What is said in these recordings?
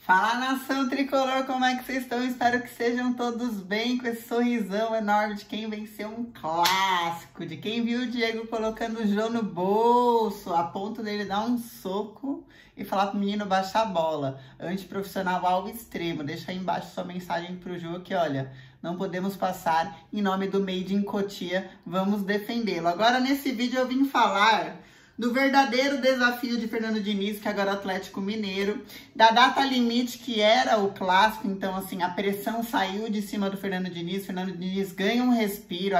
Fala, nação tricolor, como é que vocês estão? Espero que sejam todos bem, com esse sorrisão enorme de quem venceu um clássico, de quem viu o Diego colocando o Jô no bolso, a ponto dele dar um soco e falar pro menino baixar a bola. Antiprofissional ao extremo. Deixa aí embaixo sua mensagem pro Jô que, olha, não podemos passar, em nome do Made in Cotia, vamos defendê-lo. Agora, nesse vídeo eu vim falar do verdadeiro desafio de Fernando Diniz, que agora é o Atlético Mineiro, da data limite que era o clássico. Então, assim, a pressão saiu de cima do Fernando Diniz ganha um respiro,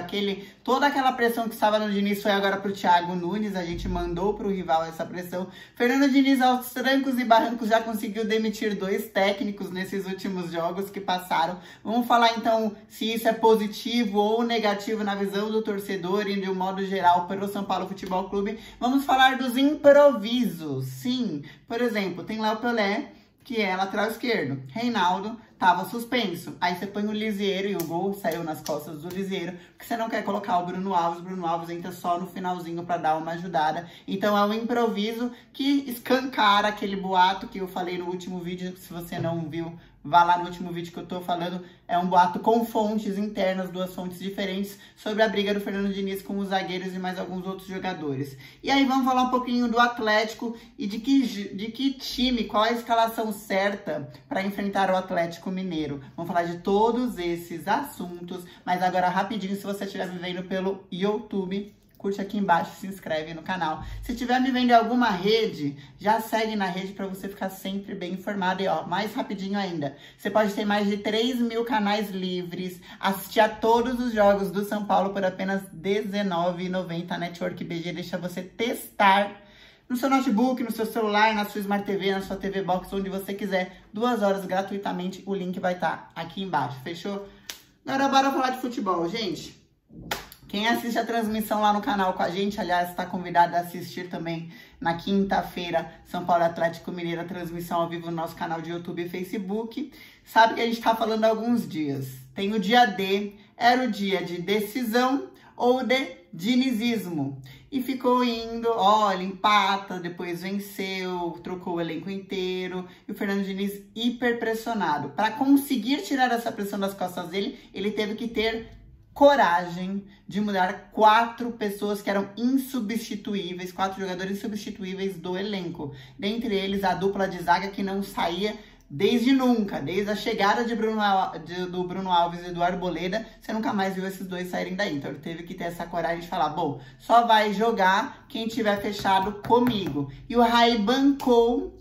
toda aquela pressão que estava no Diniz foi agora pro Thiago Nunes, a gente mandou pro rival essa pressão. Fernando Diniz, aos trancos e barrancos, já conseguiu demitir 2 técnicos nesses últimos jogos que passaram. Vamos falar, então, se isso é positivo ou negativo na visão do torcedor e de um modo geral para o São Paulo Futebol Clube. Vamos falar dos improvisos. Sim, por exemplo, tem Léo Pelé, que é lateral esquerdo. Reinaldo tava suspenso. Aí você põe o Lisieiro e o gol saiu nas costas do Lisieiro, porque você não quer colocar o Bruno Alves. O Bruno Alves entra só no finalzinho para dar uma ajudada. Então é um improviso que escancara aquele boato que eu falei no último vídeo. Se você não viu, vá lá no último vídeo que eu tô falando. É um boato com fontes internas, 2 fontes diferentes, sobre a briga do Fernando Diniz com os zagueiros e mais alguns outros jogadores. E aí vamos falar um pouquinho do Atlético e de que time, qual a escalação certa para enfrentar o Atlético Mineiro. Vamos falar de todos esses assuntos, mas agora rapidinho, se você estiver me vendo pelo YouTube, curte aqui embaixo, se inscreve no canal. Se estiver me vendo em alguma rede, já segue na rede para você ficar sempre bem informado. E ó, mais rapidinho ainda, você pode ter mais de 3.000 canais livres, assistir a todos os jogos do São Paulo por apenas R$19,90. A Network BG deixa você testar no seu notebook, no seu celular, na sua Smart TV, na sua TV Box, onde você quiser, 2 horas gratuitamente. O link vai estar aqui embaixo, fechou? Agora bora falar de futebol, gente. Quem assiste a transmissão lá no canal com a gente, aliás, está convidado a assistir também na quinta-feira, São Paulo Atlético Mineiro, a transmissão ao vivo no nosso canal de YouTube e Facebook. Sabe que a gente está falando há alguns dias. Tem o dia D, era o dia de decisão ou de dinizismo. E ficou indo, olha, empata, depois venceu, trocou o elenco inteiro. E o Fernando Diniz hiper pressionado. Para conseguir tirar essa pressão das costas dele, ele teve que ter coragem de mudar 4 pessoas que eram insubstituíveis, 4 jogadores insubstituíveis do elenco. Dentre eles, a dupla de zaga que não saía desde nunca, desde a chegada do Bruno Alves e do Arboleda, você nunca mais viu esses 2 saírem daí. Então ele teve que ter essa coragem de falar, bom, só vai jogar quem tiver fechado comigo. E o Raí bancou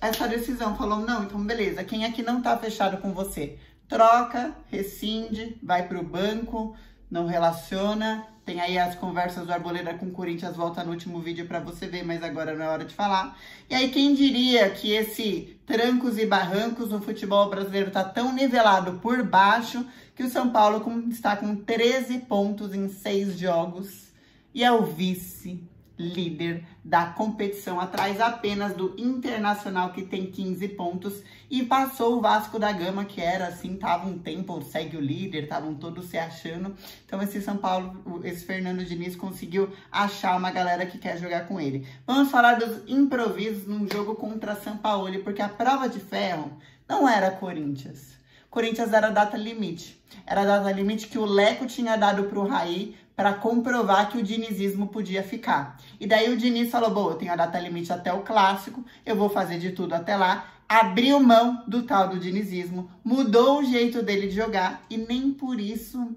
essa decisão, falou, não, então beleza, quem é que não tá fechado com você? Troca, rescinde, vai pro banco, não relaciona. Tem aí as conversas do Arboleda com o Corinthians, volta no último vídeo para você ver, mas agora não é hora de falar. E aí quem diria que esse trancos e barrancos no futebol brasileiro tá tão nivelado por baixo que o São Paulo está com 13 pontos em 6 jogos e é o vice-líder da competição, atrás apenas do Internacional, que tem 15 pontos, e passou o Vasco da Gama, que era assim, tava um tempo, segue o líder, estavam todos se achando. Então esse São Paulo, esse Fernando Diniz conseguiu achar uma galera que quer jogar com ele. Vamos falar dos improvisos num jogo contra São Paulo, porque a prova de ferro não era Corinthians. Corinthians era a data limite. Era a data limite que o Leco tinha dado pro Raí para comprovar que o dinizismo podia ficar. E daí o Diniz falou, bom, eu tenho a data limite até o clássico, eu vou fazer de tudo até lá. Abriu mão do tal do dinizismo, mudou o jeito dele de jogar e nem por isso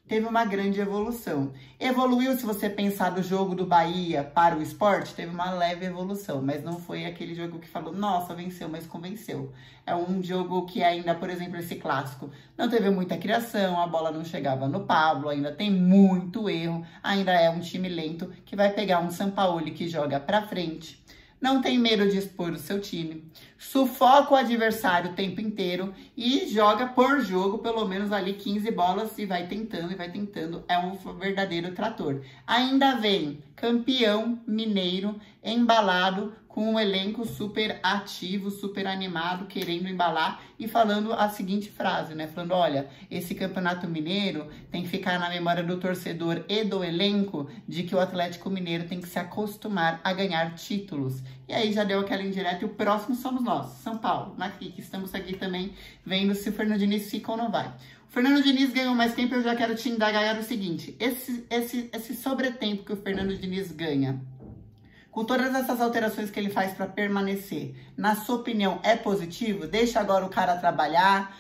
teve uma grande evolução. Evoluiu, se você pensar do jogo do Bahia para o Sport, teve uma leve evolução, mas não foi aquele jogo que falou, nossa, venceu, mas convenceu. É um jogo que ainda, por exemplo, esse clássico, não teve muita criação, a bola não chegava no Pablo, ainda tem muito erro, ainda é um time lento que vai pegar um Sampaoli que joga pra frente. Não tem medo de expor o seu time, sufoca o adversário o tempo inteiro e joga por jogo pelo menos ali 15 bolas e vai tentando, é um verdadeiro trator. Ainda vem campeão mineiro, embalado, com um elenco super ativo, super animado, querendo embalar e falando a seguinte frase, né? Falando, olha, esse Campeonato Mineiro tem que ficar na memória do torcedor e do elenco de que o Atlético Mineiro tem que se acostumar a ganhar títulos. E aí já deu aquela indireta e o próximo somos nós, São Paulo, na que estamos aqui também vendo se o Fernando Diniz fica ou não vai. O Fernando Diniz ganhou mais tempo, eu já quero te indagar o seguinte, esse sobretempo que o Fernando Diniz ganha, com todas essas alterações que ele faz para permanecer, na sua opinião, é positivo? Deixa agora o cara trabalhar.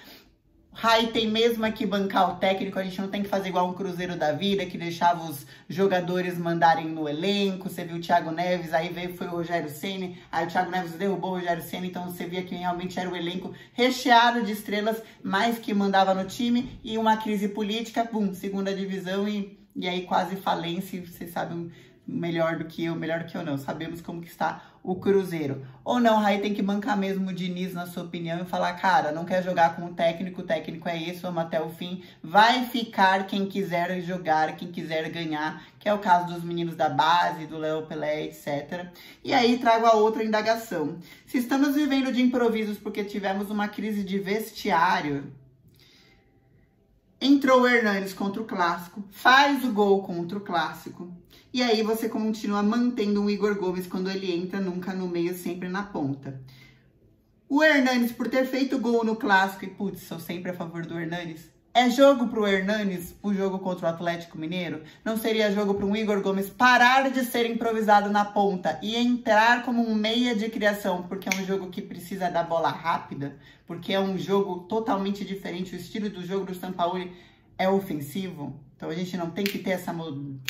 Rai tem mesmo que bancar o técnico, a gente não tem que fazer igual um Cruzeiro da vida, que deixava os jogadores mandarem no elenco. Você viu o Thiago Neves, aí foi o Rogério Ceni, aí o Thiago Neves derrubou o Rogério Ceni, então você via que realmente era o elenco recheado de estrelas, mais que mandava no time, e uma crise política, pum, segunda divisão e aí quase falência, vocês sabem melhor do que eu não, sabemos como que está o Cruzeiro. Ou não, Rai tem que bancar mesmo o Diniz, na sua opinião, e falar, cara, não quer jogar com o técnico é esse, vamos até o fim, vai ficar quem quiser jogar, quem quiser ganhar, que é o caso dos meninos da base, do Léo Pelé, etc. E aí trago a outra indagação. Se estamos vivendo de improvisos porque tivemos uma crise de vestiário, entrou o Hernanes contra o Clássico, faz o gol contra o Clássico, e aí você continua mantendo o Igor Gomes quando ele entra, nunca no meio, sempre na ponta. O Hernanes, por ter feito gol no Clássico, e putz, sou sempre a favor do Hernanes, é jogo pro Hernanes o jogo contra o Atlético Mineiro? Não seria jogo para um Igor Gomes parar de ser improvisado na ponta e entrar como um meia de criação, porque é um jogo que precisa da bola rápida, porque é um jogo totalmente diferente, o estilo do jogo do Sampaoli é ofensivo, então a gente não tem que ter essa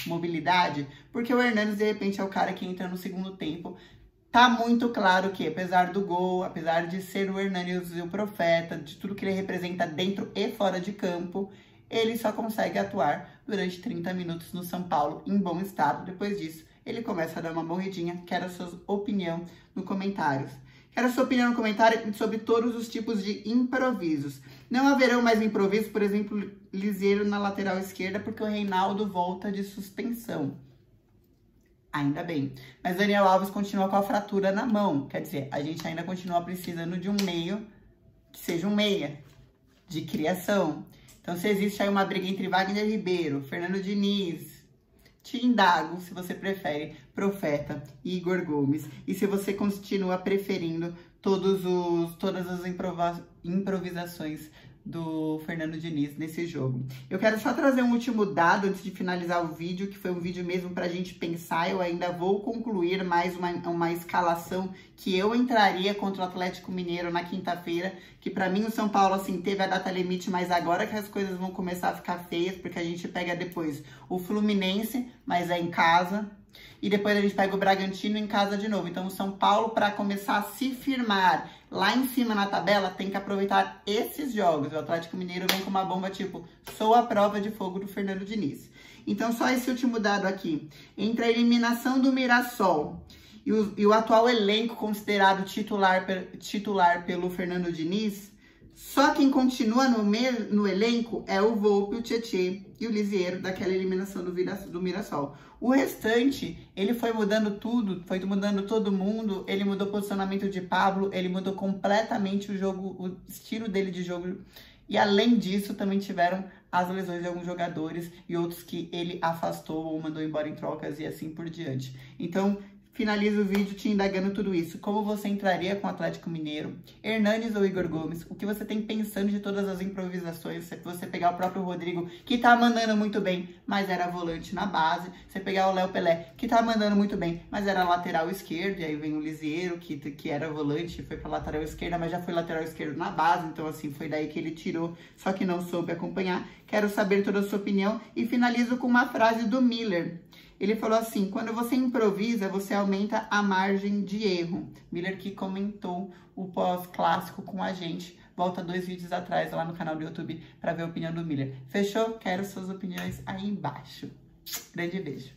mobilidade, porque o Hernanes, de repente, é o cara que entra no segundo tempo. Tá muito claro que, apesar do gol, apesar de ser o Hernanes o profeta, de tudo que ele representa dentro e fora de campo, ele só consegue atuar durante 30 minutos no São Paulo em bom estado. Depois disso, ele começa a dar uma morridinha. Quero a sua opinião nos comentários. Quero a sua opinião no comentário sobre todos os tipos de improvisos. Não haverão mais improvisos, por exemplo, Liseiro na lateral esquerda, porque o Reinaldo volta de suspensão. Ainda bem. Mas Daniel Alves continua com a fratura na mão. Quer dizer, a gente ainda continua precisando de um meio que seja um meia de criação. Então, se existe aí uma briga entre Wagner Ribeiro, Fernando Diniz, te indago, se você prefere, Profeta e Igor Gomes. E se você continua preferindo todas as improvisações do Fernando Diniz nesse jogo. Eu quero só trazer um último dado antes de finalizar o vídeo, que foi um vídeo mesmo pra gente pensar. Eu ainda vou concluir mais uma escalação que eu entraria contra o Atlético Mineiro na quinta-feira, que pra mim o São Paulo, assim, teve a data limite, mas agora que as coisas vão começar a ficar feias, porque a gente pega depois o Fluminense, mas é em casa, e depois a gente pega o Bragantino em casa de novo. Então o São Paulo, para começar a se firmar lá em cima na tabela, tem que aproveitar esses jogos. O Atlético Mineiro vem com uma bomba tipo, sou a prova de fogo do Fernando Diniz. Então só esse último dado aqui. Entre a eliminação do Mirassol e o atual elenco considerado titular pelo Fernando Diniz, só quem continua no elenco é o Volpi, o Tietê e o Liseiro daquela eliminação do Mirassol. O restante, ele foi mudando tudo, foi mudando todo mundo, ele mudou o posicionamento de Pablo, ele mudou completamente o jogo, o estilo dele de jogo. E além disso, também tiveram as lesões de alguns jogadores e outros que ele afastou ou mandou embora em trocas e assim por diante. Então, finalizo o vídeo te indagando tudo isso. Como você entraria com o Atlético Mineiro? Hernanes ou Igor Gomes? O que você tem pensando de todas as improvisações? Se você pegar o próprio Rodrigo, que tá mandando muito bem, mas era volante na base. Você pegar o Léo Pelé, que tá mandando muito bem, mas era lateral esquerdo. E aí vem o Liseiro, que era volante, foi pra lateral esquerda, mas já foi lateral esquerdo na base. Então, assim, foi daí que ele tirou, só que não soube acompanhar. Quero saber toda a sua opinião. E finalizo com uma frase do Miller. Ele falou assim, quando você improvisa, você aumenta a margem de erro. Miller que comentou o pós-clássico com a gente. Volta 2 vídeos atrás lá no canal do YouTube para ver a opinião do Miller. Fechou? Quero suas opiniões aí embaixo. Grande beijo.